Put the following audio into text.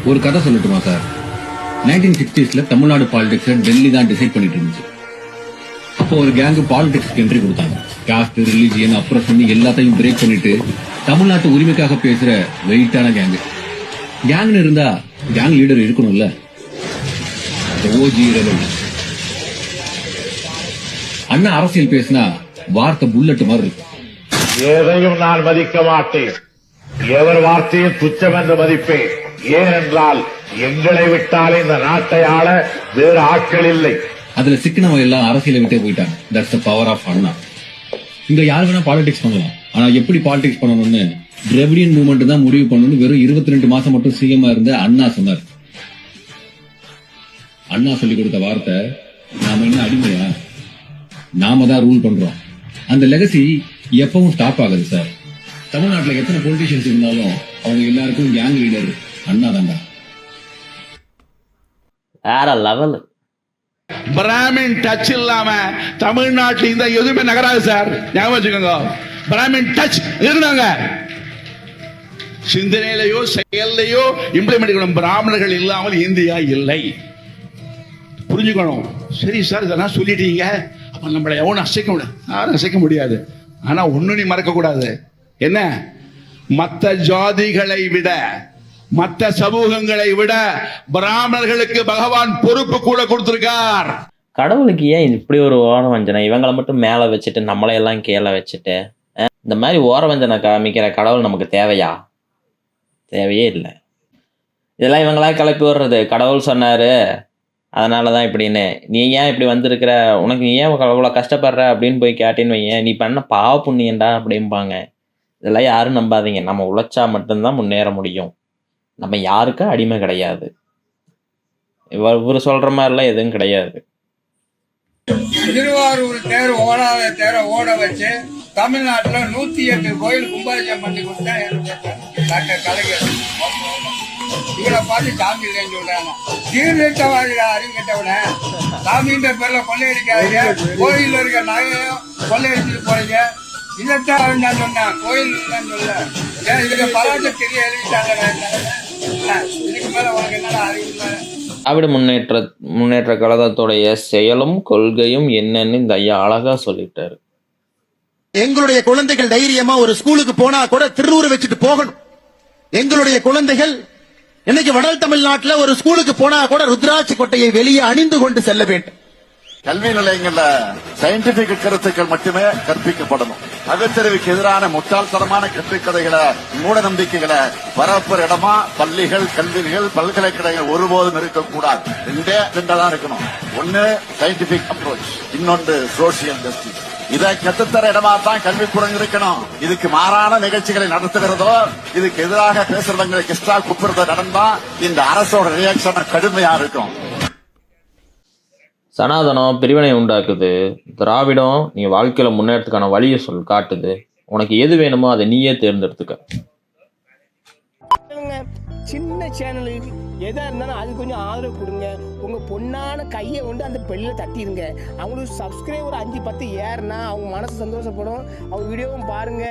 ஒரு கதை சொல்லட்டுமா sir? 1960s Tamil Nadu politics Delhi தான் டிசைட் பண்ணிட்டு இருந்துச்சு. அப்போ ஒரு கேங்கு பாலிடிக்ஸ்க்கு என்ட்ரி கொடுத்தாங்க. காஸ்ட், ரிலிஜியன், அப்ரஷன் எல்லாத்தையும் பிரேக் பண்ணிட்டு தமிழ்நாட்டு உரிமைக்காக பேசுற வெயிட்டான கேங்கு. கேங்னு இருந்தா கேங் லீடர் இருக்கணும்ல. ஓஜி ரவி அண்ணா அரசியல் பேசினா வார்த்தை புல்லட் மாதிரி இருக்கு. எதையும் நான் மதிக்க மாட்டேன். எவர் வார்த்தையும் துச்சம் என்று மதிப்பேன். ஏனென்றால் எங்களை விட்டாலே இந்த நாட்டை ஆள வேறு ஆட்கள் இல்லை. அதுல சிக்கினவங்க எல்லாம் அரசியலை விட்டே போயிட்டாங்க. தட்ஸ் தி பவர் ஆஃப் அண்ணா. இங்க யார் வேணா பாலிடிக்ஸ் பண்ணலாம். ஆனா எப்படி பாலிடிக்ஸ் பண்ணணும்னு திராவிடியன் மூவ்மெண்ட் தான் முடிவு பண்ணணும்னு வெறும் 22 மாசம் மட்டும் சிஎம் இருந்த அண்ணா சொன்னார். அண்ணா சொல்லி கொடுத்த வார்த்தை, நாம என்ன அடிமையா? நாம தான் ரூல் பண்றோம். அந்த லெகசி எப்பவும் ஸ்டாப் ஆகுது சார். தமிழ்நாட்டில் எத்தனை பொலிட்டிஷியன்ஸ் இருந்தாலும் அவங்க எல்லாருக்கும் கேங் லீடர் அண்ணா தாண்டா. வேற லெவல். பிராமின் டச் இல்லாம தமிழ்நாட்டில் இந்த எதுவுமே நகராது சார். ஞாபகம் வச்சுக்கோங்க. பிராமின் டச் இருந்தாங்க. சிந்தனையிலையோ செயல்லையோ இம்ப்ளிமெண்ட் பண்ணணும். பிராமணர்கள் இல்லாமல் இந்தியா இல்லை. புரிஞ்சுக்கணும். சரி சார், இதெல்லாம் சொல்லிட்டீங்க. அப்ப நம்மளை எவனும் அசைக்க முடியாது. யாரும் அசைக்க முடியாது. ஆனா ஒண்ணு நீ மறக்க கூடாது. என்ன? மற்ற ஜாதிகளை விட, மற்ற சமூகங்களை விட பிராமணர்களுக்கு பகவான் பொறுப்பு கூட கொடுத்திருக்கார். கடவுளுக்கு ஏன் இப்படி ஒரு ஓர வஞ்சனை? இவங்களை மட்டும் மேல வச்சுட்டு நம்மளையெல்லாம் கீழே வச்சுட்டு இந்த மாதிரி ஓர வஞ்சனை காமிக்கிற கடவுள் நமக்கு தேவையா? தேவையே இல்லை. இதெல்லாம் இவங்களா கிளப்பி விடுறது. கடவுள் சொன்னாரு அதனாலதான் இப்படின்னு. நீ ஏன் இப்படி வந்திருக்கிற, உனக்கு நீ ஏன் அவ்வளோ கஷ்டப்படுற அப்படின்னு போய் கேட்டின்னு வையேன், நீ பண்ண பாவ புண்ணியண்டா அப்படிம்பாங்க. இதெல்லாம் யாரும் நம்பாதீங்க. நம்ம உழைச்சா மட்டும்தான் முன்னேற முடியும். நம்ம யாருக்கும் அடிமை கிடையாது. இவர் சொல்ற மாதிரிலாம் எதுவும் கிடையாது. திருவாரூர் தேர் ஓடாத தேரை ஓட வச்சு தமிழ்நாட்டுல 108 கோயில் கும்பாபிஷேகம் பண்ணி கொடுத்தா டாக்டர் கலைஞர். இவரை பார்த்து சாமி இல்லைன்னு சொல்றாங்க. தீர்த்தவாதிகள் அறிவிக்கட்டவன சாமின்ற பேர்ல கொள்ளையடிக்காதீங்க. கோயில்ல இருக்க நகையும் கொள்ளையடிச்சுட்டு போறீங்க. இதைத்தான் நான் சொன்னேன். கோயில் இல்லைன்னு சொல்ல. ஏன் இதுக்கு பராஜ தெரிய எழுதிட்டாங்க. இதுக்கு மேல உனக்கு என்னடா அறிவு? அப்படி முன்னேற்ற கழகத்துடைய செயலும் கொள்கையும் என்னன்னு இந்த ஐயா அழகா சொல்லிட்டாரு. எங்களுடைய குழந்தைகள் தைரியமா ஒரு ஸ்கூலுக்கு போனா கூட திருநூறு வச்சுட்டு போகணும். எங்களுடைய குழந்தைகள் இன்னைக்கு வட தமிழ்நாட்டில் ஒரு ஸ்கூலுக்கு போனா கூட ருத்ராட்சி கொட்டையை வெளியே அணிந்து கொண்டு செல்ல வேண்டும். கல்வி நிலையங்கள்ல சயின்டிபிக் கருத்துக்கள் மட்டுமே கற்பிக்கப்படணும். அகத்தறிவுக்கு எதிரான முட்டாள்தனமான கற்பிக்கதைகளை, மூட நம்பிக்கைகளை பரப்புற இடமா பள்ளிகள், கல்விகள், பல்கலைக்கழகங்கள் ஒருபோதும் இருக்கக்கூடாது. ரெண்டா இருக்கணும். ஒன்னு சயின்டிபிக் அப்ரோச், இன்னொன்று சோசியல் ஜஸ்டிஸ். இதை கத்துத்தர இடமா தான் கல்விக்கூடம் இருக்கணும். இதுக்கு மாறான நிகழ்ச்சிகளை நடத்துகிறதோ, இதுக்கு எதிராக பேசுறவங்களுக்கு எக்ஸ்ட்ரா கூப்பிடுறதோ நடந்தா இந்த அரசோட ரியாக்ஷன் கடுமையா இருக்கும். சனாதனம் பிரிவினை உண்டாக்குது. திராவிடம் நீ வாழ்க்கையில முன்னேறதுக்கான வழியை காட்டுது. உனக்கு எது வேணுமோ அதை நீயே தேர்ந்தெடுத்துக்க. சின்ன சேனலுக்கு எதா இருந்தாலும் அது கொஞ்சம் ஆதரவு கொடுங்க. உங்க பொண்ணான கையை கொண்டு அந்த பெல்ல தட்டிடுங்க. அவங்களுக்கு சப்ஸ்கிரைபர் 5-10 ஏறுனா அவங்க மனசு சந்தோஷப்படும். அவங்க வீடியோவும் பாருங்க.